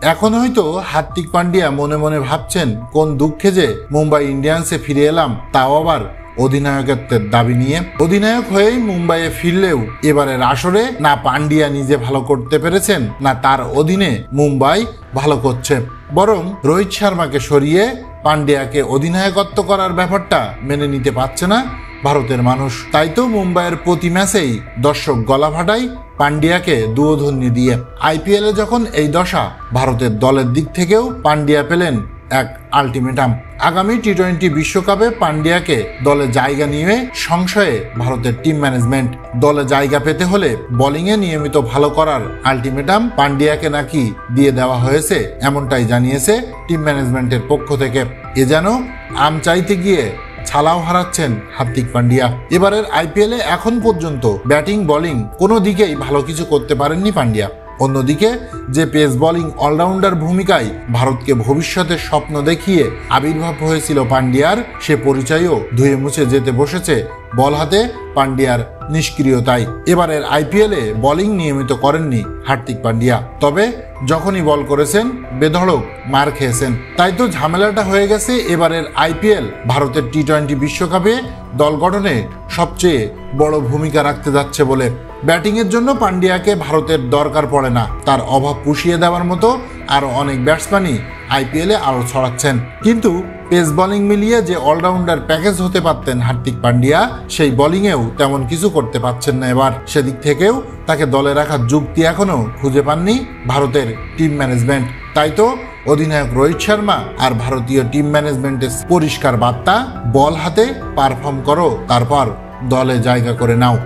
এখন হয়তো হার্দিক পান্ডিয়া মনে মনে ভাবছেন কোন দুঃখে যে মুম্বাই ইন্ডিয়ান্সে ফিরে এলাম, তাও আবার অধিনায়কত্বের দাবি নিয়ে। অধিনায়ক হয়েই মুম্বাইয়ে ফিরলেও এবারের আসরে না পান্ডিয়া নিজে ভালো করতে পেরেছেন, না তার অধীনে মুম্বাই ভালো করছে। বরং রোহিত শর্মাকে সরিয়ে পান্ডিয়াকে অধিনায়কত্ব করার ব্যাপারটা মেনে নিতে পারছে না ভারতের মানুষ। তাই তো মুম্বাইয়ের প্রতি ম্যাচেই দর্শক গলা ফাটায় পান্ডিয়াকে দুয়োধন্যি দিয়ে। আইপিএলে যখন এই দশা, ভারতের দলের দিক থেকেও পান্ডিয়া পেলেন এক আলটিমেটাম। আগামী টি-20 বিশ্বকাপে পান্ডিয়াকে দলে জায়গা নিয়ে সংশয়ে ভারতের টিম ম্যানেজমেন্ট। দলে জায়গা পেতে হলে বোলিংয়ে নিয়মিত ভালো করার আলটিমেটাম পান্ডিয়াকে নাকি দিয়ে দেওয়া হয়েছে, এমনটাই জানিয়েছে টিম ম্যানেজমেন্টের পক্ষ থেকে। এ যেন আম চাইতে গিয়ে ছালাও হারাচ্ছেন হার্দিক পান্ডিয়া। এবারের আইপিএলে এখন পর্যন্ত ব্যাটিং বোলিং কোনো দিকেই ভালো কিছু করতে পারেননি পান্ডিয়া। অন্যদিকে যে পেস বোলিং অলরাউন্ডার ভূমিকায় ভারতকে ভবিষ্যতের স্বপ্ন দেখিয়ে আবির্ভাব হয়েছিল পান্ডিয়ার, সে পরিচয়ও ধুয়ে মুছে যেতে বসেছে বল হাতে পান্ডিয়ার নিষ্ক্রিয়তায়। এবারের আইপিএলে বোলিং নিয়মিত করেননি হার্দিক পান্ডিয়া, তবে যখনই বল করেছেন বেধড়ক মার খেয়েছেন। তাই তো ঝামেলাটা হয়ে গেছে এবারের আইপিএল ভারতের টি-20 বিশ্বকাপে দল গঠনে সবচেয়ে বড় ভূমিকা রাখতে যাচ্ছে বলে। ব্যাটিংয়ের জন্য পান্ডিয়াকে ভারতের দরকার পড়ে না, তার অভাব পুষিয়ে দেওয়ার মতো আরও অনেক ব্যাটসম্যানই আইপিএলে আরও ছড়াচ্ছেন। কিন্তু পেস বোলিং মিলিয়ে যে অলরাউন্ডার প্যাকেজ হতে পারতেন হার্দিক পান্ডিয়া, সেই বোলিংয়েও তেমন কিছু করতে পারছেন না এবার। সেদিক থেকেও তাকে দলে রাখার যুক্তি এখনও খুঁজে পাননি ভারতের টিম ম্যানেজমেন্ট। তাই তো অধিনায়ক রোহিত শর্মা আর ভারতীয় টিম ম্যানেজমেন্টের পরিষ্কার বার্তা, বল হাতে পারফর্ম করো, তারপর দলে জায়গা করে নাও।